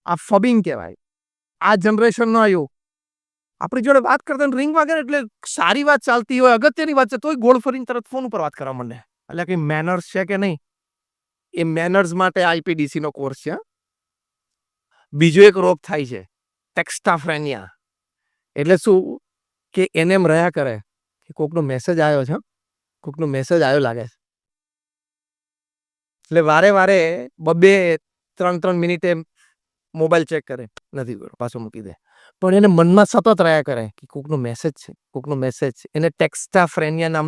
આ ફબિંગ કહેવાય. આ જનરેશનનો આવ્યો. આપણી જોડે વાત કરતા રિંગ વાગે એટલે સારી વાત ચાલતી હોય, અગત્યની વાત છે, તોય ગોળ ફરીને તરત ફોન ઉપર વાત કરવા માંડે. એટલે કે મેનર્સ છે કે નહીં, એ મેનર્સ માટે આઈપીડીસી નો કોર્સ છે. બીજો એક રોગ થાય છે ટેક્સ્ટાફ્રેનિયા. એટલે શું કે એને એમ રહ્યા કરે કે કોકનો મેસેજ આવ્યો છે, કોકનો મેસેજ આવ્યો લાગે છે. એટલે વારે વારે 2-3 મિનિટે મોબાઈલ ચેક કરે, નથી કર્યો, પાછો મૂકી દે. પણ એને મનમાં સતત રહ્યા કરે કે કોકનો મેસેજ છે, કોકનો મેસેજ છે. એને ટેક્સ્ટાફ્રેનિયા નામ.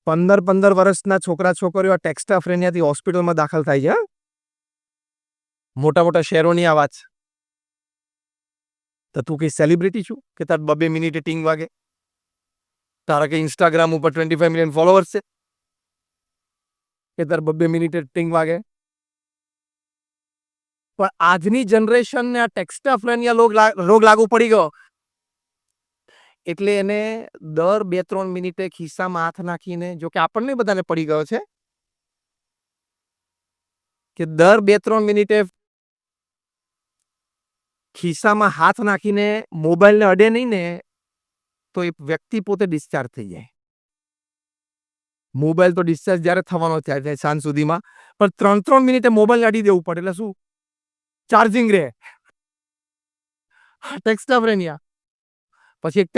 15 વર્ષના છોકરા છોકરીઓ આ ટેક્સ્ટાફ્રેનિયાથી હોસ્પિટલમાં દાખલ થાય છે. મોટા મોટા શહેરોની આ વાત છે. તો તું કઈ સેલિબ્રિટી છું કે તાર 2 મિનિટે ટીંગ વાગે? તારા કે ઇન્સ્ટાગ્રામ ઉપર 25 મિલિયન ફોલોઅર્સ છે કે તાર 2 મિનિટે ટીંગ વાગે? પણ આજની જનરેશનને આ ટેક્સ્ટાફ્રેનિયા રોગ લાગુ પડી ગયો. એટલે એને દર 2-3 મિનિટે ખિસ્સામાં હાથ નાખીને, જો કે આપણને બધાને પડી ગયો છે, કે દર 2-3 મિનિટે ખિસ્સામાં હાથ નાખીને મોબાઈલને અડે નહીં ને તો એ વ્યક્તિ પોતે ડિસ્ચાર્જ થઈ જાય. મોબાઈલ તો ડિસ્ચાર્જ જ્યારે થવાનો ત્યારે સાંજ સુધીમાં, પણ 3-3 મિનિટે મોબાઈલ અડી દેવું પડે. એટલે શું? ચાર્જિંગ રહે. ટેક્સ્ટાફ્રેનિયા. પછી એક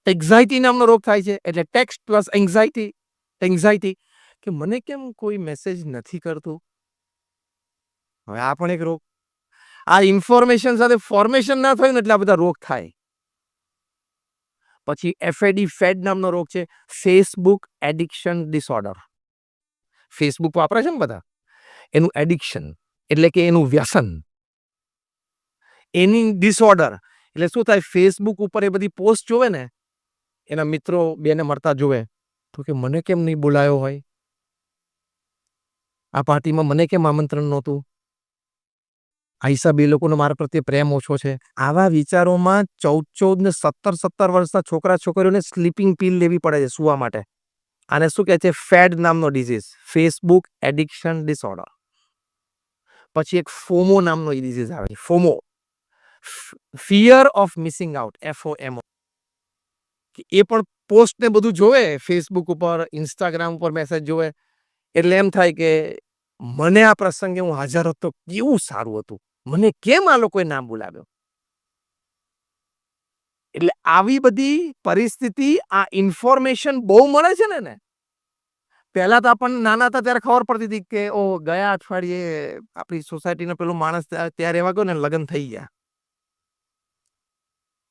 એન્ઝાયટી નામનો રોગ થાય છે. એટલે ટેક્સ્ટ પ્લસ એન્ઝાયટી કે મને કેમ કોઈ મેસેજ નથી કરતું. હવે આ પણ એક રોગ. આ ઇન્ફોર્મેશન સાથે ફોર્મેશન ના થયું ને એટલે આ બધા રોગ થાય. પછી ફેડ નામનો રોગ છે, ફેસબુક એડિક્શન ડિસઓર્ડર. ફેસબુક વાપરે છે ને બધા, એનું એડિક્શન એટલે કે એનું વ્યસન, એની ડિસઓર્ડર. એટલે શું થાય, ફેસબુક ઉપર એ બધી પોસ્ટ જોવે ને, એના મિત્રો બેને મળતા જોવે તો કે મને કેમ નહીં બોલાયો હોય, આ પાર્ટીમાં મને કેમ આમંત્રણ નહોતું, આ હિસાબે એ લોકોનો મારા પ્રત્યે પ્રેમ ઓછો છે. આવા વિચારોમાં 14 ને 17 વર્ષના છોકરા છોકરીઓને સ્લીપિંગ પિલ લેવી પડે છે સુવા માટે. આને શું કહે છે? ફેડ નામનો ડિઝીઝ, ફેસબુક એડિક્શન ડિસઓર્ડર. પછી એક ફોમો નામનો ડિઝીઝ આવે છે, FOMO, fear of missing out, FOMO. એ પણ પોસ્ટ ને બધું જોવે ફેસબુક ઉપર, ઇન્સ્ટાગ્રામ ઉપર મેસેજ જોવે એટલે એમ થાય કે મને આ પ્રસંગે હું હાજર હતો, કેવું સારું હતું, મને કેમ આ લોકોએ નામ બોલાવ્યો. એટલે આવી બધી પરિસ્થિતિ, આ ઇન્ફોર્મેશન બહુ મળે છે ને. પહેલા તો આપણને નાના હતા ત્યારે ખબર પડતી હતી કે ઓ ગયા અઠવાડિયે આપણી સોસાયટીનો પેલો માણસ ત્યારે એવા ગયો ને લગ્ન થઈ ગયા.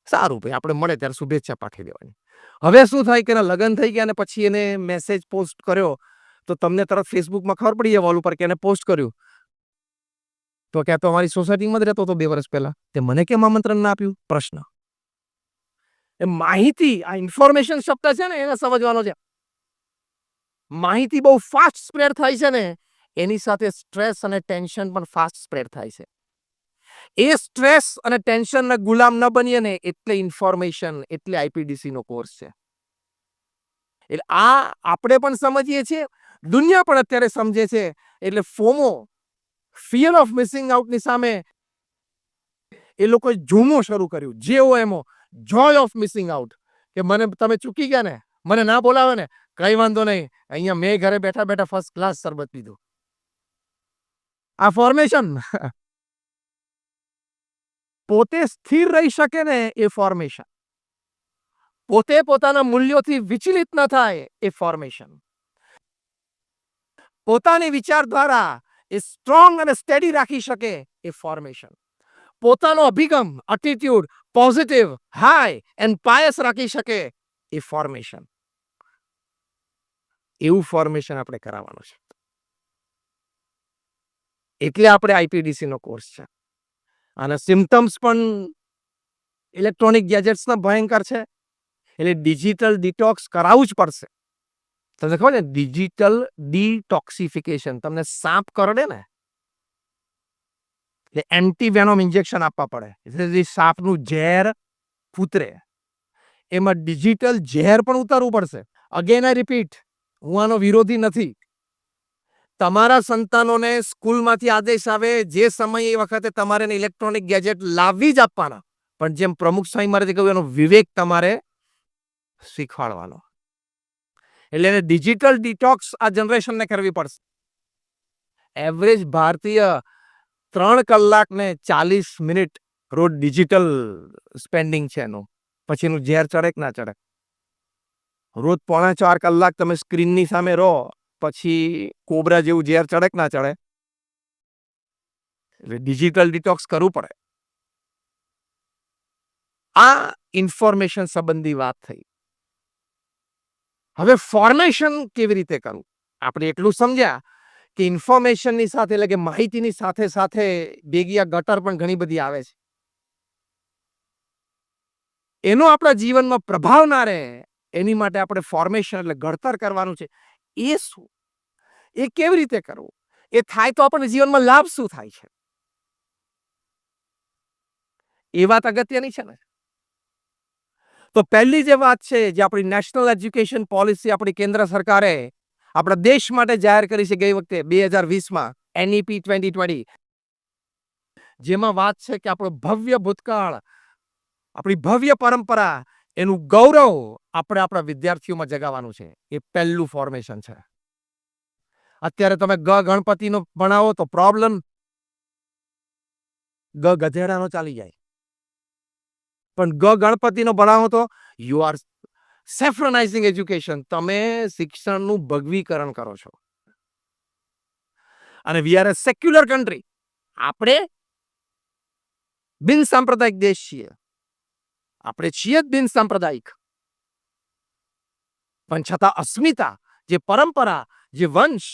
સારું ભાઈ, આપણે મળે ત્યારે શુભેચ્છા પાઠવી દેવાની. હવે શું થાય કે લગ્ન થઈ ગયા અને પછી એને મેસેજ પોસ્ટ કર્યો તો તમને તરત ફેસબુકમાં ખબર પડી જાય વોલ ઉપર કે એને પોસ્ટ કર્યું. તો ક્યાં તો અમારી સોસાયટીમાં જ રહેતો હતો 2 વર્ષ પહેલા, તે મને કેમ આમંત્રણ ના આપ્યું? પ્રશ્ન. એ માહિતી, આ ઇન્ફોર્મેશન શબ્દ છે ને એને સમજવાનો છે. માહિતી બહુ ફાસ્ટ સ્પ્રેડ થાય છે ને, એની સાથે સ્ટ્રેસ અને ટેન્શન પણ ફાસ્ટ સ્પ્રેડ થાય છે. એ સ્ટ્રેસ અને ટેન્શનના ગુલામ ન બનીએ ને એટલે ઇન્ફોર્મેશન, એટલે આઈપીડીસી નો કોર્સ છે. એટલે આ આપણે પણ સમજીએ છીએ, દુનિયા પણ અત્યારે સમજે છે. એટલે ફોમો, ફિયર ઓફ મિસિંગ આઉટની સામે એ લોકોએ ઝૂમો શરૂ કર્યું. જેવો એમો જોય ઓફ મિસિંગ આઉટ, કે મને તમે ચૂકી ગયા ને, મને ના બોલાવે ને, કઈ વાંધો નહીં, અહીંયા મેં ઘરે બેઠા બેઠા ફર્સ્ટ ક્લાસ શરબત પીધું. આ ફોર્મેશન. પોતે સ્થિર રહી શકે ને એ ફોર્મેશન, પોતે પોતાના મૂલ્યોથી વિચલિત ન થાય એ ફોર્મેશન, પોતાની વિચારધારા એ સ્ટ્રોંગ અને સ્ટેડી રાખી શકે એ ફોર્મેશન, પોતાનો અભિગમ, એટીટ્યુડ પોઝિટિવ, હાઈ એન્ડ પાયસ રાખી શકે એ ફોર્મેશન. એવું ફોર્મેશન આપણે કરાવવાનું છે. એટલે આપણે આઈપીડીસી નો કોર્સ છે. અને સિમ્પટમ્સ પણ ઇલેક્ટ્રોનિક ગેજેટ્સના ભયંકર છે. એટલે ડિજિટલ ડિટોક્સ કરાવવું જ પડશે. તમને ખબર ને, ડિજિટલ ડિટોક્સિફિકેશન. તમને સાપ કરડે ને એટલે એન્ટીવેનોમ ઇન્જેક્શન આપવા પડે, એટલે સાપનું ઝેર ઉતરે. એમાં ડિજિટલ ઝેર પણ ઉતારવું પડશે. અગેન આઈ રિપીટ, હું આનો વિરોધી નથી. તમારા સંતાનોને સ્કૂલમાંથી આદેશ આવે જે સમયે એ વખતે તમારે ઇલેક્ટ્રોનિક ગેજેટ લાવવી જ આપવાના. પણ જેમ પ્રમુખ સ્વામી મહારાજે કહ્યું એનો વિવેક તમારે શીખવાડવાનો. એટલે એને ડિજિટલ ડિટોક્સ આ જનરેશનને કરવી પડશે. એવરેજ ભારતીય 3 કલાક ને 40 મિનિટ રોજ ડિજિટલ સ્પેન્ડિંગ છે એનું. પછી એનું ઝેર ચડે કે ના ચડે. રોજ 3.5 કલાક તમે સ્ક્રીનની સામે રહો પછી કોબરા જેવું ઝેર ચડે કે ના ચડે. એટલે ડિજિટલ ડિટોક્સ કરવું પડે. આ ઇન્ફોર્મેશન સંબંધી વાત થઈ. હવે ફોર્મેશન કેવી રીતે કરવું? આપણે એટલું સમજ્યા કે ઇન્ફોર્મેશનની સાથે એટલે કે માહિતીની સાથે સાથે ભેગી આ ગટર પણ ઘણી બધી આવે છે. એનો આપણા જીવનમાં પ્રભાવ ના રહે એની માટે આપણે ફોર્મેશન એટલે ઘડતર કરવાનું છે. એ શું? એ કેવી રીતે કરવું? એ થાય તો આપણને જીવનમાં લાભ શું થાય છે? એ વાત અગત્યની છે ને. તો પહેલી જે વાત છે જે આપણી નેશનલ એજ્યુકેશન પોલિસી આપણી કેન્દ્ર સરકારે આપણા દેશ માટે જાહેર કરી છે ગઈ વખતે 2020માં NEP 2020, જેમાં વાત છે કે આપણો ભવ્ય ભૂતકાળ, આપણી ભવ્ય પરંપરા, એનું ગૌરવ આપણે આપણા વિદ્યાર્થીઓમાં જગાવવાનું છે. એ પહેલું ફોર્મેશન છે. અત્યારે તમે ગણપતિનો ભણાવો તો પ્રોબ્લેમ ગધેડાનો ચાલી જાય. પણ ગણપતિનો ભણાવો તો યુ આર સેફ્રોનાઇઝિંગ એજ્યુકેશન. તમે શિક્ષણનું ભગવીકરણ કરો છો. અને we are a secular country. આપણે બિન સાંપ્રદાયિક દેશ છીએ. આપણે છીએ જ બિન સાંપ્રદાયિક. પણ છતાં અસ્મિતા, જે પરંપરા, જે વંશ,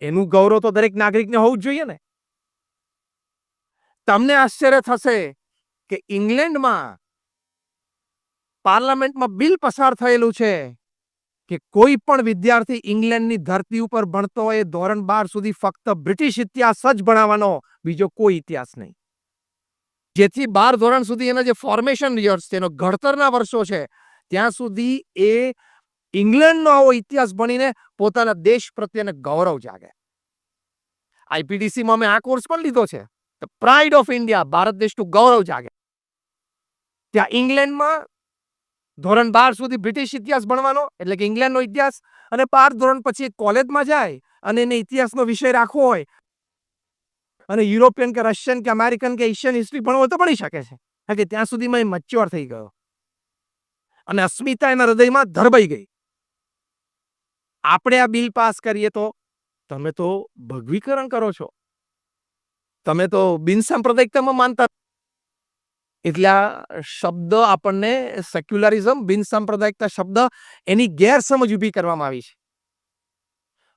એનું ગૌરવ તો દરેક નાગરિકને હોવું જ જોઈએ ને. તમને આશ્ચર્ય થશે કે ઇંગ્લેન્ડમાં પાર્લામેન્ટમાં બિલ પસાર થયેલું છે કે કોઈ પણ વિદ્યાર્થી ઇંગ્લેન્ડની ધરતી ઉપર ભણતો હોય ધોરણ 12 સુધી ફક્ત બ્રિટિશ ઇતિહાસ જ ભણાવવાનો, બીજો કોઈ ઇતિહાસ નહીં. જેથી 12 ધોરણ સુધી એના જે ફોર્મેશન યર્સ છે, એનો ઘડતરના વર્ષો છે, ત્યાં સુધી એ ઇંગ્લેન્ડનો આવો ઇતિહાસ ભણીને પોતાના દેશ પ્રત્યેને ગૌરવ જાગે. IPDCમાં અમે આ કોર્સ પણ લીધો છે. The pride of India, Bharat દેશનું ગૌરવ જાગે. ત્યાં ઇંગ્લેન્ડમાં ધોરણ 12 સુધી બ્રિટિશ ઇતિહાસ ભણવાનો એટલે કે ઇંગ્લેન્ડનો ઇતિહાસ, અને 12 ધોરણ પછી કોલેજમાં જાય અને એને ઇતિહાસનો વિષય રાખવો હોય અને યુરોપિયન કે રશિયન કે અમેરિકન કે એશિયન હિસ્ટ્રી ભણવો તો ભણી શકે છે. કારણ કે ત્યાં સુધીમાં એ મચ્યોર થઈ ગયો અને અસ્મિતા એના હૃદયમાં ધરબાઈ ગઈ. આપણે આ બિલ પાસ કરીએ તો તમે તો ભગવીકરણ કરો છો. તમે તો બિન સાંપ્રદાયિકતામાં માનતા. એટલે આ શબ્દ આપણને સેક્યુલરિઝમ, બિન સાંપ્રદાયિકતા શબ્દ એની ગેરસમજ ઊભી કરવામાં આવી છે.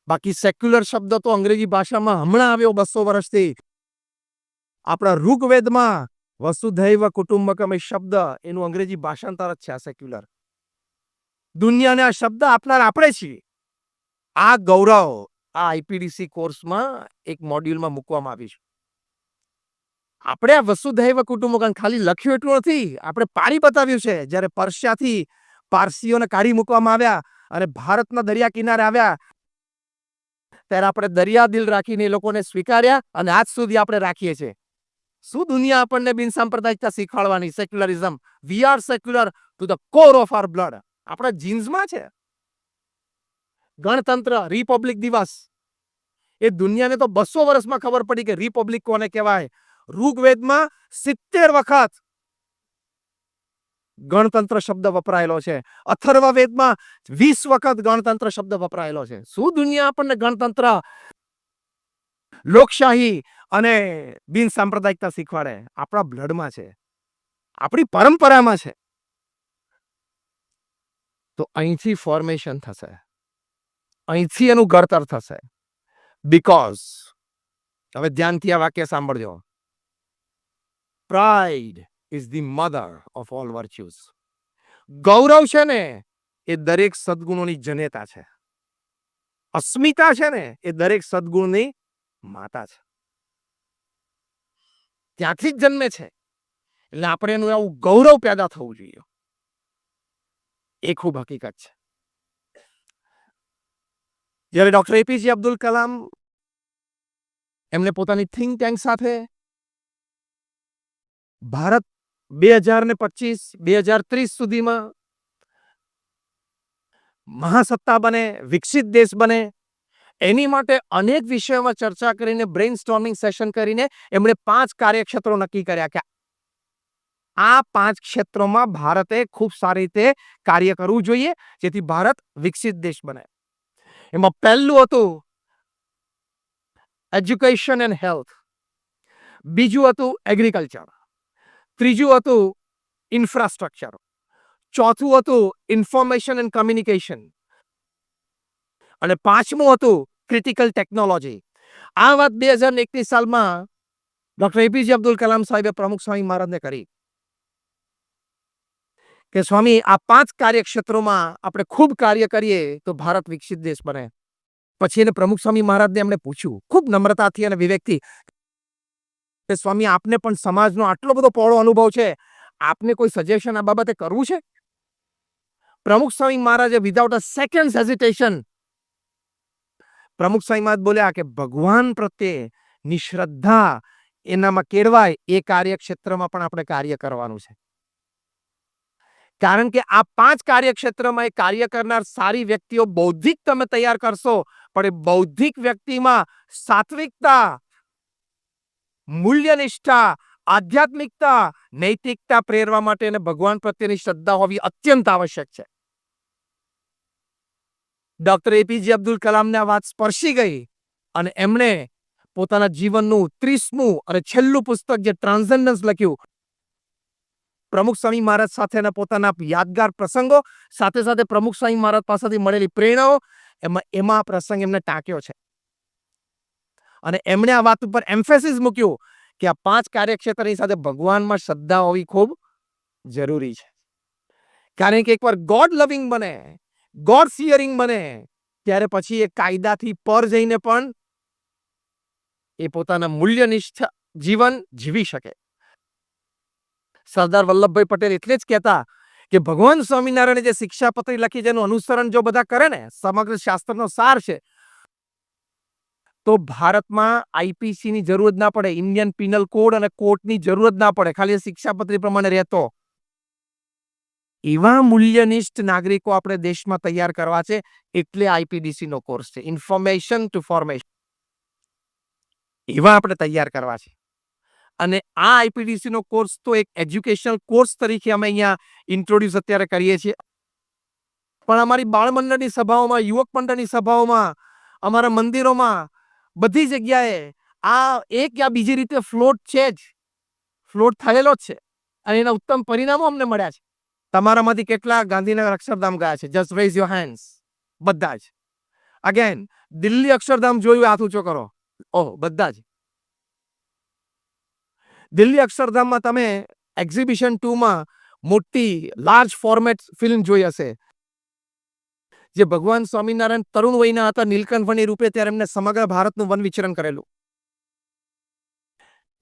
બાકી સેક્યુલર શબ્દ તો અંગ્રેજી ભાષામાં હમણાં આવ્યો 200 વર્ષથી. આપણા ઋગ્વેદમાં વસુધૈવ કુટુંબકમ એ શબ્દ એનું અંગ્રેજી ભાષાંતર જ છે આ સેક્યુલર. દુનિયાને આ શબ્દ આપનાર આપણે છીએ. આ ગૌરવ આ IPDC કોર્સમાં એક મોડ્યુલમાં મૂકવામાં આવ્યું છે. આપણે આ વસુધૈવ કુટુંબકમ ખાલી લખ્યું એટલું નથી, આપણે પાડી બતાવ્યું છે. જ્યારે પર્શિયાથી પારસીઓને કાઢી મૂકવામાં આવ્યા અને ભારતના દરિયા કિનારે આવ્યા ત્યારે આપણે દરિયા દિલ રાખીને એ લોકોને સ્વીકાર્યા અને આજ સુધી આપણે રાખીએ છીએ. શું દુનિયા આપણને બિન સાંપ્રદાયિકતા શીખવાડવાની? Secularism. We are secular to the core of our blood. આપણા જીન્સમાં છે. ગણતંત્ર, રિપબ્લિક દિવસ, એ દુનિયાને તો 200 વર્ષમાં ખબર પડી કે રિપબ્લિક કોને કહેવાય. ઋગ્વેદમાં 70 વખત ગણતંત્ર શબ્દ વપરાયેલો છે. અથર્વવેદમાં 20 વખત ગણતંત્ર શબ્દ વપરાયેલો છે. શું દુનિયા આપણને ગણતંત્ર, લોકશાહી અને બિન સાંપ્રદાયિકતા શીખવાડે? આપણા બ્લડમાં છે, આપણી પરંપરામાં છે. તો અહીંથી ફોર્મેશન થશે, અહીંથી એનું ઘડતર થશે. બીકોઝ, હવે ધ્યાનથી આ વાક્ય સાંભળજો, pride is the mother of all virtues. ગૌરવ છે ને એ દરેક સદગુણોની જનેતા છે. અસ્મિતા છે ને એ દરેક સદગુણની માતા છે. ત્યાંથી જ જન્મે છે. એટલે આપણે એનું આવું ગૌરવ પેદા થવું જોઈએ. એ ખૂબ હકીકત છે. જ્યારે ડોક્ટર એપીજે અબ્દુલ કલામ એમને પોતાની થિંક ટેન્ક સાથે ભારત 2025-2030 સુધીમાં મહાસત્તા બને, વિકસિત દેશ બને, એની માટે અનેક વિષયોમાં ચર્ચા કરીને બ્રેઇન સ્ટોર્મિંગ સેશન કરીને એમણે 5 કાર્યક્ષેત્રો નક્કી કર્યા કે આ 5 ક્ષેત્રોમાં ભારતે ખૂબ સારી રીતે કાર્ય કરવું જોઈએ જેથી ભારત વિકસિત દેશ બને. એમાં પહેલું હતું એજ્યુકેશન એન્ડ હેલ્થ, બીજું હતું એગ્રીકલ્ચર, ત્રીજું હતું ઇન્ફ્રાસ્ટ્રક્ચર, ચોથું હતું ઇન્ફોર્મેશન એન્ડ કમ્યુનિકેશન અને પાંચમું હતું ક્રિટિકલ ટેકનોલોજી. આ વાત 2021 સાલમાં ડોક્ટર એપીજે અબ્દુલ કલામ સાહેબે પ્રમુખ સ્વામી મહારાજને કરી કે સ્વામી આ 5 કાર્યક્ષેત્રોમાં આપણે ખૂબ કાર્ય કરીએ તો ભારત વિકસિત દેશ બને. પછી એને પ્રમુખ સ્વામી મહારાજને એમણે પૂછ્યું ખૂબ નમ્રતાથી અને વિવેકથી કે સ્વામી આપને પણ સમાજનો આટલો બધો પહોળો અનુભવ છે, આપને કોઈ સજેશન આ બાબતે કરવું છે? પ્રમુખ સ્વામી મહારાજે વિધાઉટ અ સેકન્ડ હેઝિટેશન પ્રમુખ સ્વામી મહારાજ બોલ્યા કે ભગવાન પ્રત્યે નિશ્રદ્ધા એનામાં કેળવાય એ કાર્યક્ષેત્રમાં પણ આપણે કાર્ય કરવાનું છે. કારણ કે આ 5 કાર્યક્ષેત્રમાં એ કાર્ય કરનાર સારી વ્યક્તિઓ બૌદ્ધિક તમે તૈયાર કરશો પણ એ બૌદ્ધિક વ્યક્તિમાં સાત્વિકતા, મૂલ્યનિષ્ઠા, આધ્યાત્મિકતા, નૈતિકતા પ્રેરવા માટે અને ભગવાન પ્રત્યેની શ્રદ્ધા હોવી અત્યંત આવશ્યક છે. ડોક્ટર એપીજે અબ્દુલ કલામને આ વાત સ્પર્શી ગઈ અને એમણે પોતાના જીવનનું 30મું અને છેલ્લું પુસ્તક જે ટ્રાન્સેન્ડન્સ લખ્યું. પ્રમુખ સ્વામી મહારાજ સાથેના પોતાના યાદગાર પ્રસંગો સાથે સાથે પ્રમુખ સ્વામી મહારાજ પાસેથી મળેલી પ્રેરણાઓ એમાં પ્રસંગ એમને ટાંક્યો છે. અને એમણે આ વાત ઉપર એમ્ફેસિસ મૂક્યું કે આ 5 કાર્યક્ષેત્રની સાથે ભગવાનમાં શ્રદ્ધા હોવી ખૂબ જરૂરી છે. કારણ કે એકવાર ગોડ લવિંગ બને, ગોડ ફિયરિંગ બને ત્યારે પછી એ કાયદાથી પર જઈને પણ એ પોતાના મૂલ્યનિષ્ઠ જીવન જીવી શકે. સરદાર વલ્લભભાઈ પટેલ એટલે જ કહેતા કે ભગવાન સ્વામિનારાયણે જે શિક્ષાપત્રી લખી જેનું અનુસરણ જો બધા કરે ને સમગ્ર શાસ્ત્રનો સાર છે તો ભારતમાં આઈપીસીની જરૂર ના પડે, ઇન્ડિયન પિનલ કોડ અને કોર્ટની જરૂર ના પડે, ખાલી શિક્ષાપત્રી પ્રમાણે રહેતો. એવા મૂલ્યનિષ્ઠ નાગરિકો આપણે દેશમાં તૈયાર કરવા છે એટલે આઈપીડીસી નો કોર્સ છે, ઇન્ફોર્મેશન ટુ ફોર્મેશન. એવા આપણે તૈયાર કરવા છે. અને આ આઈપીડીસી નો કોર્સ તો એક એજ્યુકેશનલ કોર્સ તરીકે અમે અહીંયા ઇન્ટ્રોડ્યુસ અત્યારે કરીએ છીએ. પણ અમારી બાળ મંડળની સભાઓમાં, યુવક મંડળની સભાઓમાં, અમારા મંદિરોમાં બધી જગ્યાએ આ એક યા બીજી રીતે ફ્લોટ છે જ, ફ્લોટ થયેલો જ છે અને એના ઉત્તમ પરિણામો અમને મળ્યા છે. તમારામાંથી કેટલા ગાંધીનગર અક્ષરધામ ગયા છે? Just rays your hands. બધા જ. અગેન દિલ્હી અક્ષરધામ જોયું, હાથ ઊંચો કરો. ઓહ, બધા જ. દિલ્હી અક્ષરધામમાં તમે એક્ઝિબિશન 2માં મોટી લાર્જ ફોર્મેટ ફિલ્મ જોઈ હશે જે ભગવાન સ્વામિનારાયણ તરુણ વયના હતા નીલકંઠ વણી રૂપે ત્યારે એમને સમગ્ર ભારતનું વન વિચરણ કરેલું.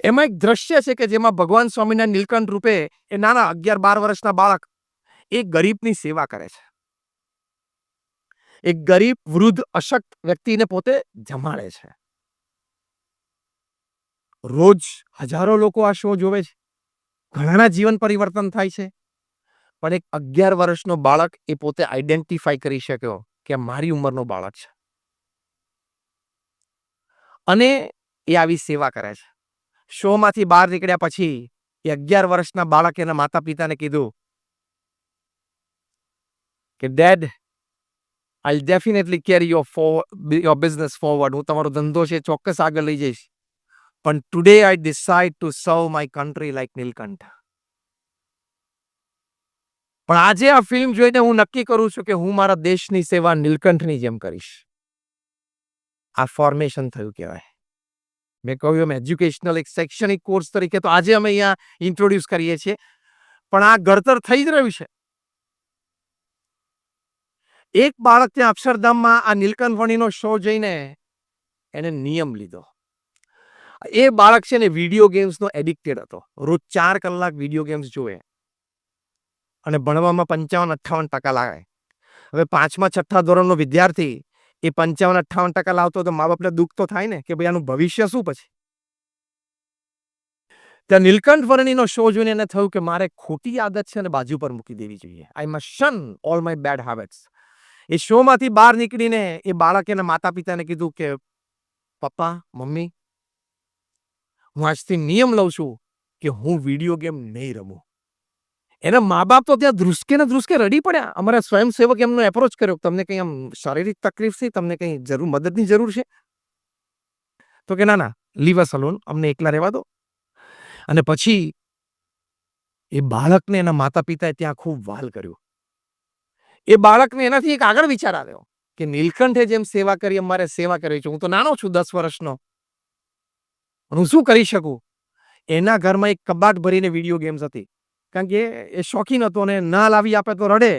એમાં એક દ્રશ્ય છે કે જેમાં ભગવાન સ્વામિનારાયણ નીલકંઠ રૂપે એ નાના 11-12 વર્ષના બાળક એક ગરીબની સેવા કરે છે. એક ગરીબ વૃદ્ધ અશક્ત વ્યક્તિને પોતે જમાડે છે. રોજ હજારો લોકો આ શો જોવે છે, ઘણાના જીવન પરિવર્તન થાય છે. પણ એક 11 વર્ષનો બાળક એ પોતે આઈડેન્ટિફાઈ કરી શક્યો કે મારી ઉંમરનો બાળક છે અને એ આવી સેવા કરે છે. શોમાંથી બહાર નીકળ્યા પછી એ 11 વર્ષના બાળકે એના માતા પિતાને કીધું કે dad, I definitely carry your business forward. હું તમારો ધંધો છે ચોક્કસ આગળ લઈ જઈશ. પણ today I decide to serve my country like Neelkanth. પણ આજે આ ફિલ્મ જોઈને હું નક્કી કરું છું કે હું મારા દેશની સેવા નીલકંઠની જેમ કરીશ. આ ફોર્મેશન થયું કહેવાય. મેં કહ્યું એમ એજ્યુકેશનલ એક શૈક્ષણિક કોર્સ તરીકે તો આજે અમે અહીંયા ઇન્ટ્રોડ્યુસ કરીએ છીએ, પણ આ ઘડતર થઈ જ રહ્યું છે. એક બાળક ત્યાં અક્ષરધામમાં આ નીલકંઠ વણીનો શો જોઈને એને નિયમ લીધો. એ બાળક છે ને વિડીયો ગેમ્સનો એડિક્ટેડ હતો. રોજ 4 કલાક વિડીયો ગેમ્સ જોવે અને ભણવામાં 55-58% લાવે. હવે 5મા-6થા ધોરણનો વિદ્યાર્થી એ 55-58% લાવતો તો મા બાપને દુઃખ તો થાય ને કે ભાઈ આનું ભવિષ્ય શું પછી? ત્યાં નીલકંઠ વર્ણીનો શો જોઈને એને થયું કે મારે ખોટી આદત છે ને બાજુ પર મૂકી દેવી જોઈએ. I must shun all my bad habits. એ શોમાંથી બહાર નીકળીને એ બાળકે એના માતા-પિતાને કીધું કે પપ્પા, મમ્મી, હું આજથી નિયમ લઉં છું કે હું વિડિયો ગેમ નહીં રમું. એના મા-બાપ તો ત્યાં ધ્રુસકે ને ધ્રુસકે રડી પડ્યા. અમારા સ્વયંસેવક એમનો એપ્રોચ કર્યો, તમને કંઈ આમ શારીરિક તકલીફ છે? તમને કંઈ મદદની જરૂર છે? તો કે ના, ના, લીવ અસ અલોન, અમને એકલા રહેવા દો. અને પછી એ બાળકને એના માતા-પિતાએ ત્યાં ખૂબ વહાલ કર્યો. એ બાળકને એનાથી એક આગળ વિચાર આવ્યો કે નીલકંઠે જેમ સેવા કરી એમ મારે સેવા કરવી છે. હું તો નાનો છું, 10 વર્ષનો. હું શું કરી શકું? એના ઘરમાં એક કબાટ ભરીને વિડિયો ગેમ્સ હતી. કારણ કે એ શોખીન હતો અને ના લાવી આપે તો રડે.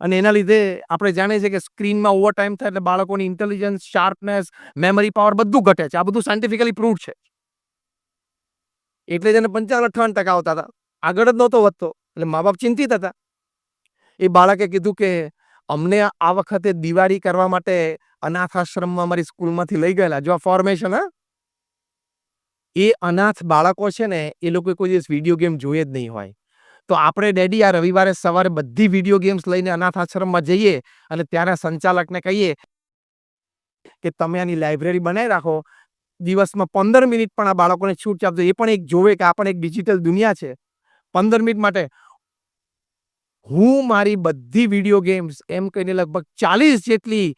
અને એના લીધે આપણે જાણીએ છીએ કે સ્ક્રીનમાં ઓવર ટાઈમ થાય એટલે બાળકોની ઇન્ટેલિજન્સ, શાર્પનેસ, મેમરી પાવર બધું ઘટે છે. આ બધું સાયન્ટિફિકલી પ્રૂવ્ડ છે. એટલે જ એને 55-58% આવતા હતા. આગળ જ નહોતો વધતો. એટલે મા-બાપ ચિંતિત હતા. એ બાળકે કીધું કે અમને આ વખતે દિવાળી કરવા માટે અનાથ આશ્રમમાં અમારી સ્કૂલમાંથી લઈ ગયેલા. જો આ ફોર્મેશન, હા? એ અનાથ બાળકો છે ને, એ લોકો કોઈ દિવસ વિડિયો ગેમ જોઈએ જ નહીં હોય. તો આપણે ડેડી આ રવિવારે સવારે બધી વિડિયો ગેમ્સ લઈને અનાથ આશ્રમમાં જઈએ અને ત્યાંના સંચાલકને કહીએ કે તમે આની લાઇબ્રેરી બનાવી રાખો. દિવસમાં 15 મિનિટ પણ આ બાળકોને છૂટ આપજો. એ પણ એક જોવે કે આ પણ એક ડિજિટલ દુનિયા છે. 15 મિનિટ માટે હું મારી બધી વિડિયો ગેમ્સ એમ કહીને લગભગ 40 જેટલી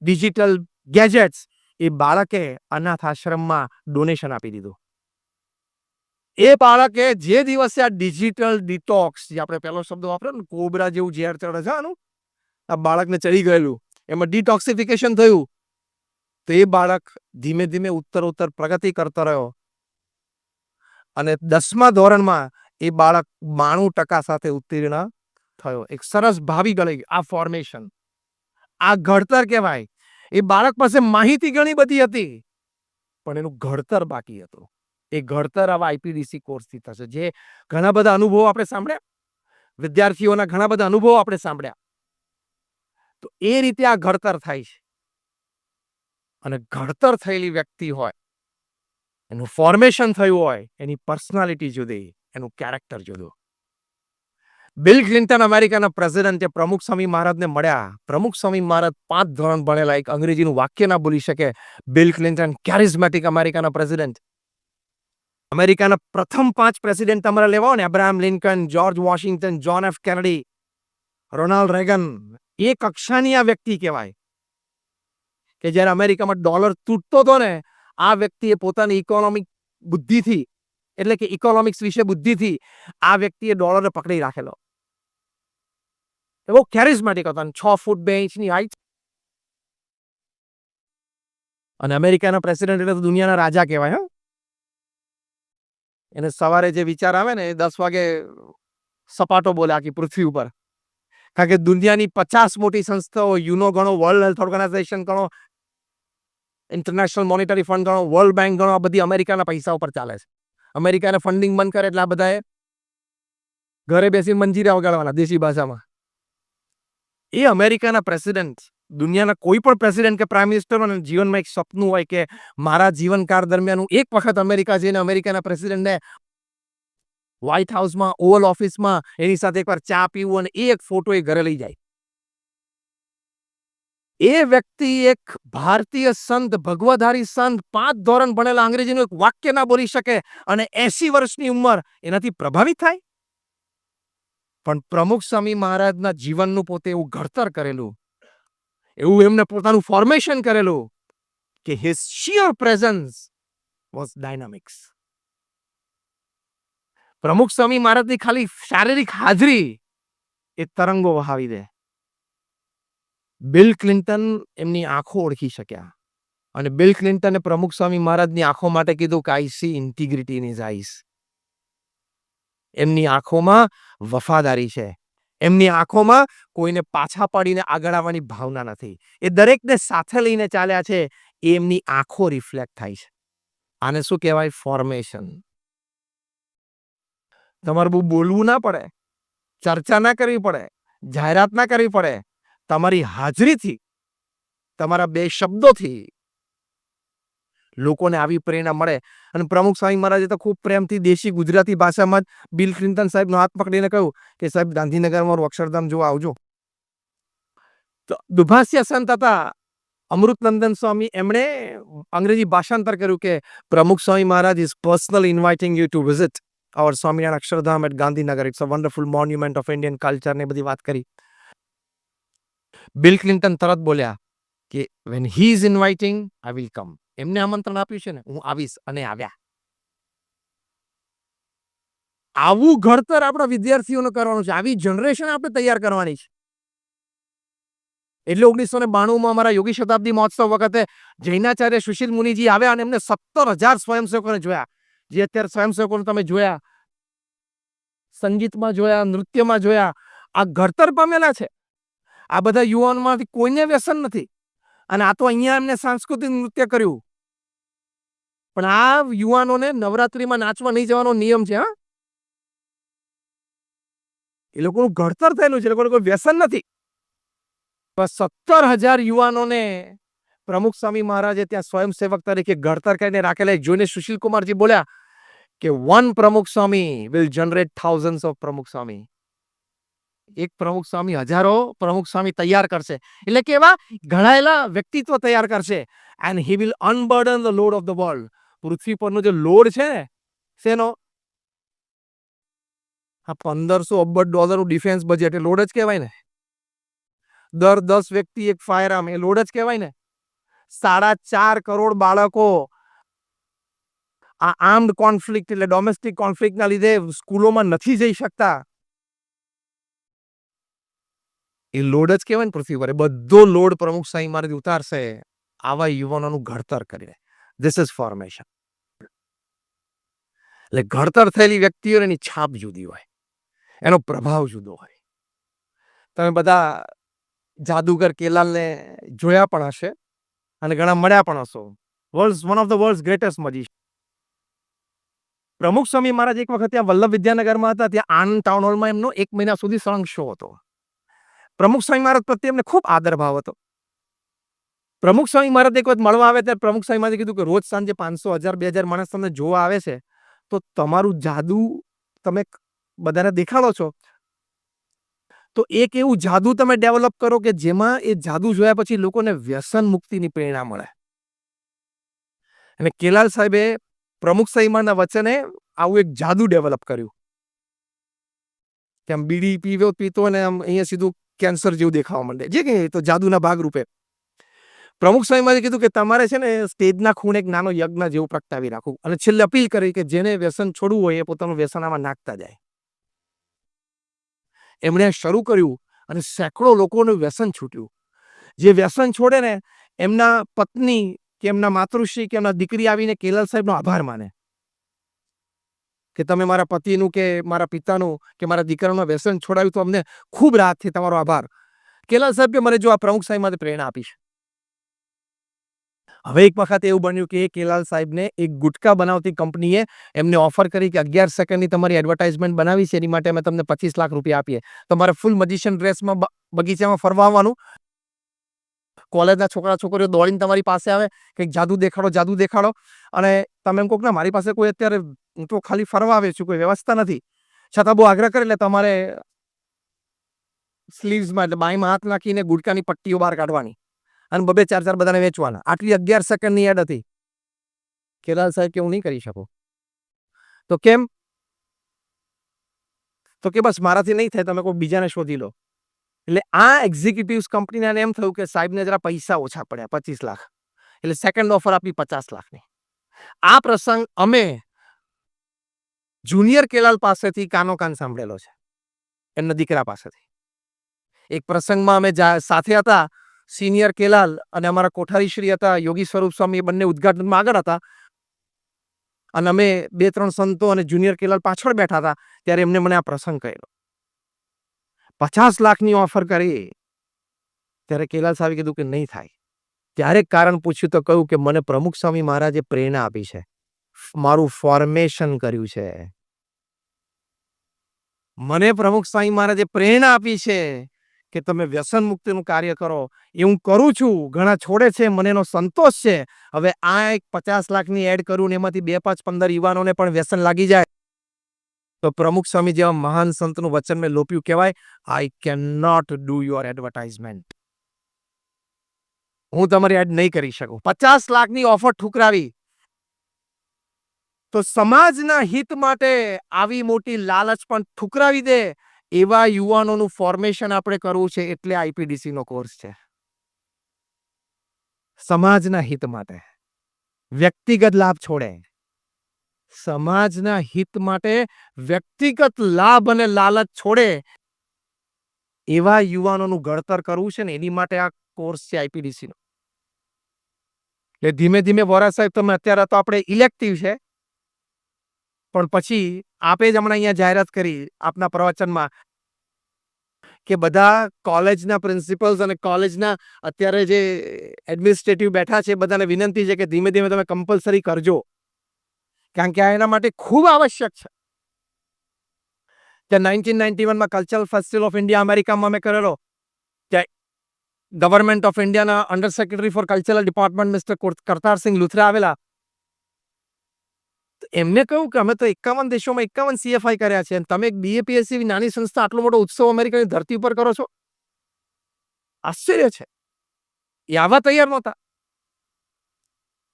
ડિજિટલ ગેજેટ્સ એ બાળકે અનાથ આશ્રમમાં ડોનેશન આપી દીધું. એ બાળકે જે દિવસે આ ડિજિટલ ડિટોક્સ, જે આપણે પહેલો શબ્દ વાપર્યો ને, કોબરા જેવું ઝેર ચડે છે આનું, આ બાળકને ચડી ગયેલું, એમાં ડિટોક્સિફિકેશન થયું. તો એ બાળક ધીમે ધીમે ઉત્તરોત્તર પ્રગતિ કરતો રહ્યો અને 10મા ધોરણમાં એ બાળક 92% સાથે ઉત્તીર્ણ થયો. એક સરસ ભાવિ ગળી. આ ફોર્મેશન, આ ઘડતર કહેવાય. એ બાળક પાસે માહિતી ઘણી બધી હતી પણ એનું ઘડતર બાકી હતું. એ ઘડતર આવા આઈપીડીસી કોર્સથી થશે. જે ઘણા બધા અનુભવો આપણે સાંભળ્યા, વિદ્યાર્થીઓના ઘણા બધા અનુભવો આપણે સાંભળ્યા. તો એ રીતે આ ઘડતર થાય છે. અને ઘડતર થયેલી વ્યક્તિ હોય, એનું ફોર્મેશન થયું હોય, એની પર્સનાલિટી જુદી, એનું કેરેક્ટર જુદું. બિલ ક્લિન્ટન અમેરિકાના પ્રેસિડેન્ટ પ્રમુખ સ્વામી મહારાજને મળ્યા. પ્રમુખ સ્વામી મહારાજ 5 ધોરણ ભણેલા, એક અંગ્રેજીનું વાક્ય ના બોલી શકે. બિલ ક્લિન્ટન કેરિઝમેટિક અમેરિકાના પ્રેસિડેન્ટ. અમેરિકાના પ્રથમ 5 પ્રેસિડેન્ટ તમારે લેવા હોય ને, Abraham Lincoln, George Washington, John F Kennedy, Ronald Reagan, એ કક્ષાની આ વ્યક્તિ કહેવાય. કે જ્યારે અમેરિકામાં ડોલર તૂટતો હતો ને, આ વ્યક્તિએ પોતાની ઇકોનોમિક બુદ્ધિથી, એટલે કે ઇકોનોમિક્સ વિશે બુદ્ધિથી આ વ્યક્તિએ ડોલરને પકડી રાખેલો. એ બહુ કેરિઝમેટિક હતો. 6 ફૂટ 2 ઇંચની હાઈટ. અને અમેરિકાના પ્રેસિડેન્ટ એટલે તો દુનિયાના રાજા કહેવાય. હા, એને સવારે જે વિચાર આવે ને, એ 10 વાગે સપાટો બોલે આખી પૃથ્વી ઉપર. કારણ કે દુનિયાની 50 મોટી સંસ્થાઓ, યુનો ગણો, વર્લ્ડ હેલ્થ ઓર્ગેનાઇઝેશન ગણો, ઇન્ટરનેશનલ મોનિટરી ફંડ ગણો, વર્લ્ડ બેંક ગણો, આ બધી અમેરિકાના પૈસા ઉપર ચાલે છે. અમેરિકાને ફંડિંગ બંધ કરે એટલે આ બધાએ ઘરે બેસી મંજીરા વગાડવાના દેશી ભાષામાં. એ અમેરિકાના પ્રેસિડેન્ટ, દુનિયાના કોઈ પણ પ્રેસિડેન્ટ કે પ્રાઇમ મિનિસ્ટરનું જીવનમાં એક સપનું હોય કે મારા જીવનકાળ દરમિયાન હું એક વખત અમેરિકા જઈને અમેરિકાના પ્રેસિડેન્ટને વ્હાઇટ હાઉસમાં, ઓવલ ઓફિસમાં એની સાથે એકવાર ચા પીવું અને એક ફોટો એ ઘરે લઈ જાય. એ વ્યક્તિ એક ભારતીય સંત, ભગવધારી સંત, 5 ધોરણ ભણેલા, અંગ્રેજીનું એક વાક્ય ના બોલી શકે અને 80 વર્ષની ઉંમર, એનાથી પ્રભાવિત થાય. પણ પ્રમુખ સ્વામી મહારાજના જીવનનું પોતે એવું ઘડતર કરેલું, એવું એમને પોતાનું ફોર્મેશન કરેલું કે his shear presence was dynamics. પ્રમુખ સ્વામી મહારાજની ખાલી શારીરિક હાજરી એ તરંગો વહાવી દે. બિલ ક્લિન્ટન એમની આંખો ઓળખી શક્યા અને બિલ ક્લિન્ટને પ્રમુખ સ્વામી મહારાજની આંખો માટે કીધું કે I see integrity in his eyes. એમની આંખોમાં વફાદારી છે. એમની આંખોમાં કોઈને પાછા પાડીને આગળ આવવાની ભાવના નથી. એ દરેકને સાથે લઈને ચાલ્યા છે. એ એમની આંખો રિફ્લેક્ટ થાય છે. આને શું કહેવાય? ફોર્મેશન. તમારે બહુ બોલવું ના પડે, ચર્ચા ના કરવી પડે, જાહેરાત ના કરવી પડે. તમારી હાજરીથી તમારા 2 શબ્દોથી લોકોને આવી પ્રેરણા મળે. અને પ્રમુખ સ્વામી મહારાજે તો ખૂબ પ્રેમથી દેશી ગુજરાતી ભાષામાં જ બિલ ક્લિન્ટન સાહેબનો હાથ પકડીને કહ્યું કે સાહેબ ગાંધીનગરમાં મારું અક્ષરધામ જોવા આવજો. તો દુભાષ્ય સંત હતા અમૃતનંદન સ્વામી, એમણે અંગ્રેજી ભાષાંતર કર્યું કે Pramukh Swami Maharaj is personally inviting you to visit our Swaminarayan Akshardham at Gandhinagar. It's a wonderful monument of Indian culture ને બધી વાત કરી. બિલ ક્લિન્ટન તરત બોલ્યા કે when he is inviting I will come. એમને આમંત્રણ આપ્યું છે ને હું આવીશ, અને આવ્યા. આવું ઘડતર આપણા વિદ્યાર્થીઓને કરવાનું છે. આવી જનરેશન આપણે તૈયાર કરવાની છે. એટલે 1992 અમારા યોગી શતાબ્દી મહોત્સવ વખતે જૈનાચાર્ય સુશીલ મુનિજી આવ્યા અને એમને 17,000 સ્વયંસેવકોને જોયા. જે અત્યારે સ્વયંસેવકોને તમે જોયા, સંગીતમાં જોયા, નૃત્યમાં જોયા, આ ઘડતર પામેલા છે. આ બધા યુવાનોમાંથી કોઈને વ્યસન નથી. અને આ તો અહીંયા એમને સાંસ્કૃતિક નૃત્ય કર્યું. પણ આ યુવાનોને નવરાત્રીમાં નાચવા નહીં જવાનો નિયમ છે. હા, એ લોકોનું ઘડતર થયેલું છે. એ લોકોને કોઈ વ્યસન નથી. 17,000 યુવાનોને પ્રમુખ સ્વામી મહારાજે ત્યાં સ્વયંસેવક તરીકે ઘડતર કરીને રાખેલા. જોઈને સુશીલ કુમારજી બોલ્યા કે વન પ્રમુખ સ્વામી વિલ જનરેટ થાઉઝન્ડ્સ ઓફ પ્રમુખ સ્વામી. એક પ્રમુખ સ્વામી હજારો પ્રમુખ સ્વામી તૈયાર કરશે. એટલે કે એવા ઘડાયેલા વ્યક્તિત્વ તૈયાર કરશે. And he will unburden the load of the world. પૃથ્વી પરનો જે લોડ છે ને, શેનો? આ $1,500 અબજ ડિફેન્સ બજેટ એ લોડ જ કહેવાય ને. દર 10 વ્યક્તિ એક ફાયર આર્મ, એ લોડ જ કહેવાય ને. 4.5 કરોડ બાળકો આ આર્મ્ડ કોન્ફ્લિક્ટ એટલે ડોમેસ્ટિક કોન્ફ્લિક્ટના લીધે સ્કૂલોમાં નથી જઈ શકતા. એ લોડ જ કહેવાય ને પૃથ્વી પર. બધો લોડ પ્રમુખ સ્વામી મહારાજ ઉતારશે આવા યુવાનોનું ઘડતર કરીને. This is formation. એટલે ઘડતર થયેલી વ્યક્તિઓની છાપ જુદી હોય, એનો પ્રભાવ જુદો હોય. તમે બધા જાદુગર કેલાલને જોયા પણ હશે અને ઘણા મળ્યા પણ હશો. One of the world's greatest magician. Pramukh Swami મહારાજ એક વખત ત્યાં વલ્લભ વિદ્યાનગરમાં હતા. ત્યાં આનંદ ટાઉન હોલમાં એમનો 1 મહિના સુધી સળંગ શો હતો. પ્રમુખ સ્વામી મહારાજ પ્રત્યે એમને ખૂબ આદર ભાવ હતો. પ્રમુખ સ્વામી મહારાજ એક વખત મળવા આવે ત્યારે પ્રમુખ સ્વામી મહારાજે કીધું કે રોજ સાંજે 500, 1000, 2000 માણસ તમને જોવા આવે છે, તો તમારું જાદુ તમે બધાને દેખાડો છો, તો એક એવું જાદુ તમે ડેવલપ કરો કે જેમાં એ જાદુ જોયા પછી લોકોને વ્યસન મુક્તિની પ્રેરણા મળે. અને કેલાલ સાહેબે પ્રમુખ સ્વામી મહારાજના વચને આવું એક જાદુ ડેવલપ કર્યું. કે આમ બીડી પીતો અને આમ અહીંયા સીધું કેન્સર જેવું દેખાવા માંડે. જે કે તો જાદુના ભાગરૂપે પ્રમુખ સ્વામી મહારાજે કીધું કે તમારે છે ને સ્ટેજના ખૂણે એક નાનો યજ્ઞ જેવું પ્રગટાવી રાખવું. અને છેલ્લે અપીલ કરી કે જેને વ્યસન છોડવું હોય એ પોતાનું વ્યસન આમાં નાખતા જાય. એમણે શરૂ કર્યું અને સેંકડો લોકોનું વ્યસન છૂટ્યું. જે વ્યસન છોડે ને એમના પત્ની કે એમના માતૃશ્રી કે એમના દીકરી આવીને કેલાલ સાહેબનો આભાર માને કે તમે મારા પતિનું કે મારા પિતાનું કે મારા દીકરાનું વ્યસન છોડાવ્યું, તો અમને ખૂબ રાહત થઈ, તમારો આભાર. કેલાલ સાહેબ કે મને જો આ પ્રમુખ સ્વામી માટે પ્રેરણા આપી છે. હવે એક વખત એવું બન્યું કે કેલાલ સાહેબને એક ગુટકા બનાવતી કંપનીએ એમને ઓફર કરી કે 11 સેકન્ડની તમારી એડવર્ટાઇઝમેન્ટ બનાવી છે, એની માટે અમે તમને 25 લાખ રૂપિયા આપીએ. તમારે ફૂલ મજીશિયન ડ્રેસમાં બગીચામાં ફરવા આવવાનું. કોલેજના છોકરા છોકરીઓ દોડીને તમારી પાસે આવે, કંઈક જાદુ દેખાડો, જાદુ દેખાડો. અને તમે એમ કહો કે ના, મારી પાસે કોઈ અત્યારે, હું તો ખાલી ફરવા આવે છું, કોઈ વ્યવસ્થા નથી. છતાં બહુ આગ્રહ કરે એટલે તમારે સ્લીવ્સમાં એટલે બાંયમાં હાથ નાખીને ગુટકાની પટ્ટીઓ બહાર કાઢવાની અને 2-4 બધાને વેચવાના. આટલી 11 સેકન્ડની એડ હતી. કેલાલ સાહેબ કે હું નહીં કરી શકું. તો કેમ? તો કે બસ મારાથી નહીં થાય, તમે કોઈ બીજાને શોધી લો. એટલે આ એક્ઝિક્યુટિવ્સ કંપનીને એમ થયું કે સાહેબને જરા પૈસા ઓછા પડ્યા, 25 લાખ. એટલે સેકન્ડ ઓફર આપી 50 લાખની. આ પ્રસંગ અમે જુનિયર કેલાલ પાસેથી કાનો કાન સાંભળેલો છે, એમના દીકરા પાસેથી. એક પ્રસંગમાં અમે સાથે હતા, સિનિયર કેલાલ અને અમારા કોઠારીશ્રી હતા યોગી સ્વરૂપ સ્વામી, એ બંને ઉદ્ઘાટનમાં આગળ હતા અને અમે 2-3 સંતો અને જુનિયર કેલાલ પાછળ બેઠા હતા. ત્યારે એમને મને આ પ્રસંગ કહેલો. 50 લાખની ઓફર કરી ત્યારે કેલાલ સાહેબે કીધું કે નહીં થાય. ત્યારે કારણ પૂછ્યું તો કહ્યું કે મને પ્રમુખ સ્વામી મહારાજે પ્રેરણા આપી છે, મારું ફોર્મેશન કર્યું છે. મને પ્રમુખ સ્વામી મહારાજે પ્રેરણા આપી છે કે તમે વ્યસન મુક્તિનું કાર્ય કરો. એ હું કરું છું. ઘણા છોડે છે. મને એનો સંતોષ છે. હવે આ એક 50 લાખની એડ કરું ને એમાંથી 2, 5, 15 યુવાનોને પણ વ્યસન લાગી જાય તો પ્રમુખ સ્વામી જેવા મહાન સંતનું વચન મેં લોપ્યું કહેવાય, I can not do your advertisement. હું તમારી એડ નહીં કરી શકું. 50 લાખની ઓફર ઠુકરાવી તો સમાજના હિત માટે આવી મોટી લાલચ પણ ઠુકરાવી દે એવા યુવાનોનું ફોર્મેશન આપણે કરવું છે એટલે આઈપીડીસી નો કોર્સ છે. સમાજના હિત માટે વ્યક્તિગત લાભ છોડે. સમાજના હિત માટે વ્યક્તિગત લાભ અને લાલચ છોડે એવા યુવાનોનું ઘડતર કરવું છે ને એની માટે આ કોર્સ છે આઈપીડીસી નો. એટલે ધીમે ધીમે વોરા સાહેબ તમે અત્યારે તો આપણે ઇલેક્ટિવ છે પણ પછી આપે જ હમણાં અહીંયા જાહેરાત કરી આપના પ્રવચનમાં કે બધા કોલેજના પ્રિન્સિપલ્સ અને કોલેજના અત્યારે જે એડમિનિસ્ટ્રેટિવ બેઠા છે બધાને વિનંતી છે કે ધીમે ધીમે તમે કમ્પલસરી કરજો. કારણ કે આ એના માટે ખૂબ આવશ્યક છે. કે 1991માં કલ્ચરલ ફેસ્ટિવલ ઓફ ઇન્ડિયા અમેરિકામાં અમે કરેલો. ત્યાં ગવર્મેન્ટ ઓફ ઇન્ડિયાના under secretary for cultural department mister Kartar Singh Luthra આવેલા. એમને કહ્યું કે અમે તો 51 દેશોમાં 51 સીએફઆઈ કર્યા છે. તમે એક બીએપીએસસી નાની સંસ્થા આટલો મોટો ઉત્સવ અમેરિકાની ધરતી ઉપર કરો છો. આશ્ચર્ય છે. એ આવા તૈયાર નહોતા.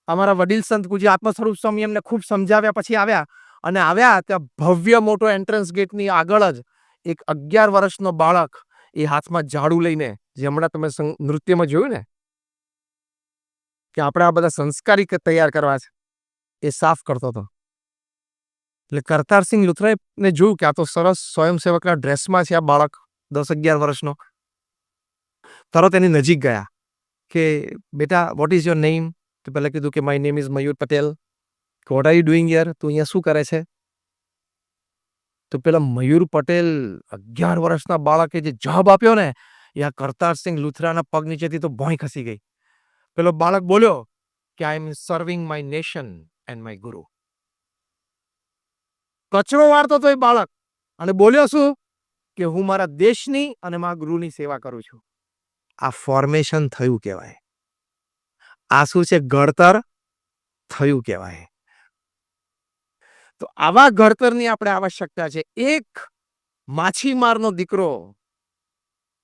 અમારા વડીલ સંત પૂજ્ય આત્મસ્વરૂપ સ્વામી એમને ખૂબ સમજાવ્યા પછી આવ્યા અને આવ્યા ત્યાં ભવ્ય મોટો એન્ટ્રન્સ ગેટની આગળ જ એક 11 વર્ષનો બાળક એ હાથમાં ઝાડુ લઈને જે હમણાં તમે નૃત્યમાં જોયું ને કે આપણે આ બધા સંસ્કારી તૈયાર કરવા છે એ સાફ કરતો હતો. એટલે કરતારસિંહ લુથરાએ જોયું કે આ તો સરસ સ્વયંસેવકના ડ્રેસમાં છે આ બાળક 10-11 વર્ષનો. તરત એની નજીક ગયા કે બેટા વોટ ઇઝ યોર નેમ? તો પહેલા કીધું કે my name is Mayur Patel. What are you doing here? તું અહીંયા શું કરે છે? તો પેલા મયુર પટેલ 11 વર્ષના બાળકે જે જવાબ આપ્યો ને એ આ કરતારસિંહ લુથરાના પગ નીચેથી તો ભોંય ખસી ગઈ. પેલો બાળક બોલ્યો કે I am serving my nation and my guru. કચરો વાળતો તો એ બાળક અને બોલ્યો શું કે હું મારા દેશની અને મારા ગુરુની સેવા કરું છું. આ ફોર્મેશન થયું કહેવાય. આ શું છે? ઘડતર થયું કહેવાય. તો આવા ઘડતરની આપણે આવશ્યકતા છે. એક માછીમારનો દીકરો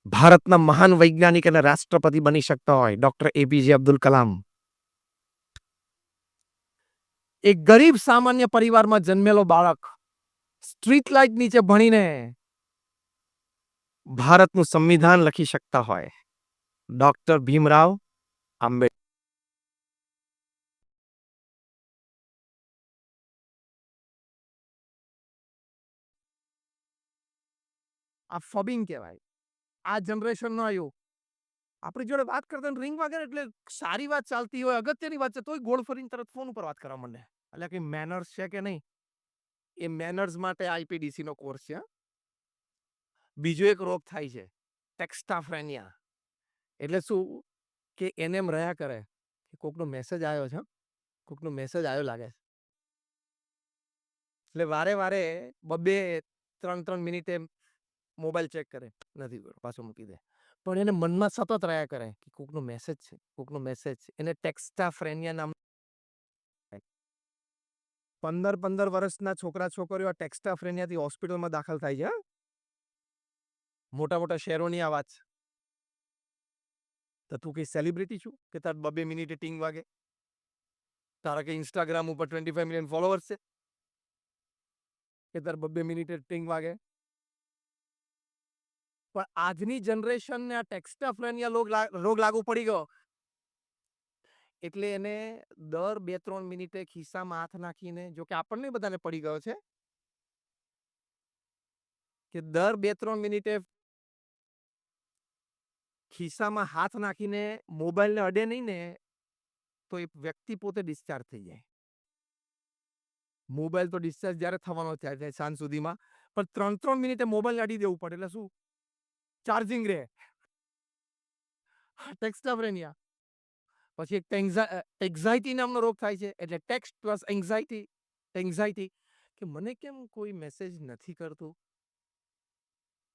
ભારતના મહાન વૈજ્ઞાનિક અને રાષ્ટ્રપતિ બની શકતા હોય ડોક્ટર એપીજે અબ્દુલ કલામ. એક ગરીબ સામાન્ય પરિવારમાં જન્મેલો બાળક સ્ટ્રીટ લાઇટ નીચે ભણીને ભારતનું સંવિધાન લખી શકતા હોય ડોક્ટર ભીમરાવ આંબેડકર. આ ફબિંગ કહેવાય. આ જનરેશનનો આવ્યો આપણી જોડે વાત કરતા રિંગ વાગે એટલે સારી વાત ચાલતી હોય અગત્યની વાત છે તોય ગોળ ફરીને તરત ફોન ઉપર વાત કરવા માંડે. એટલે કે મેનર્સ છે કે નહીં એ મેનર્સ માટે આઈપીડીસી નો કોર્સ છે. બીજો એક રોગ થાય છે ટેક્સ્ટાફ્રેનિયા. એટલે શું કે એને એમ રહ્યા કરે કે કોકનો મેસેજ આવ્યો છે, કોકનો મેસેજ આવ્યો લાગે. એટલે વારે વારે 2-3 મિનિટે મોબાઈલ ચેક કરે, નથી પાછો મૂકી દે. પણ એને મનમાં સતત રહ્યા કરે કે કોકનો મેસેજ છે, કોકનો મેસેજ છે. એને ટેક્સ્ટાફ્રેનિયા નામ. 15 વર્ષના છોકરા છોકરીઓ ટેક્સ્ટાફ્રેનિયાથી હોસ્પિટલમાં દાખલ થાય છે. મોટા મોટા શહેરોની આ વાત છે. તો તું કઈ સેલિબ્રિટી છું કે તાર 2 મિનિટે ટીંગ વાગે? તારા કે ઇન્સ્ટાગ્રામ ઉપર 25 મિલિયન ફોલોઅર્સ છે કે તાર 2 મિનિટે ટીંગ વાગે? પણ આજની જનરેશનને આ ટેક્સ્ટાફ્રેનિયા રોગ લાગુ પડી ગયો એટલે એને દર 2-3 મિનિટે ખિસ્સામાં હાથ નાખીને, જો કે આપણને બધાને પડી ગયો છે કે દર 2-3 મિનિટે ખિસ્સામાં હાથ નાખીને મોબાઈલને અડે નહીં ને તો એ વ્યક્તિ પોતે ડિસ્ચાર્જ થઈ જાય. મોબાઈલ તો ડિસ્ચાર્જ જ્યારે થવાનો થાય સાંજ સુધીમાં, પણ 3-3 મિનિટે મોબાઈલ અડી દેવું પડે એટલે શું ચાર્જિંગ રહે. ટેક્સ્ટાફ્રેનિયા. પછી એક એન્ઝાઇટી નામનો રોગ થાય છે. એટલે ટેક્સ્ટ પ્લસ એન્ઝાઇટી કે મને કેમ કોઈ મેસેજ નથી કરતું.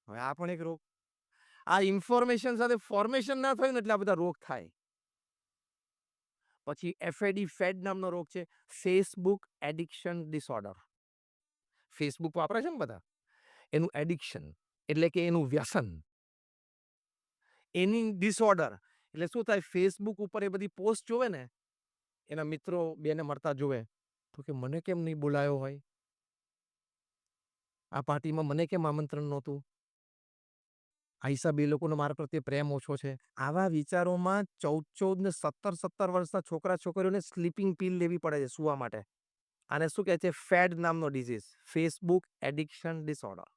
હવે આ પણ એક રોગ. આ ઇન્ફોર્મેશન સાથે ફોર્મેશન ના થયું ને એટલે આ બધા રોગ થાય. પછી FAD નામનો રોગ છે, ફેસબુક એડિક્શન ડિસઓર્ડર. ફેસબુક વાપરે છે ને બધા, એનું એડિક્શન એટલે કે એનું વ્યસન, એની ડિસઓર્ડર એટલે શું થાય, ફેસબુક ઉપર એ બધી પોસ્ટ જોવે ને, એના મિત્રો બેને મળતા જોવે, તો કે મને કેમ નહીં બોલાયો હોય, આ પાર્ટીમાં મને કેમ આમંત્રણ નહોતું, આ હિસાબે એ લોકોનો મારા પ્રત્યે પ્રેમ ઓછો છે. આવા વિચારોમાં 14 ને 17 વર્ષના છોકરા છોકરીઓને સ્લીપિંગ પિલ લેવી પડે છે સુવા માટે. આને શું કહે છે, ફેડ નામનો ડિઝીઝ, ફેસબુક એડિક્શન ડિસઓર્ડર.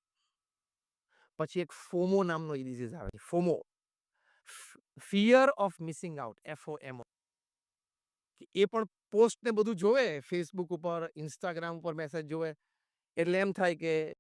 પછી એક ફોમો નામનો ડિઝીઝ આવે છે, FOMO, fear of missing out, FOMO. એ પણ પોસ્ટ ને બધું જોવે ફેસબુક ઉપર, ઇન્સ્ટાગ્રામ ઉપર મેસેજ જોવે, એટલે એમ થાય કે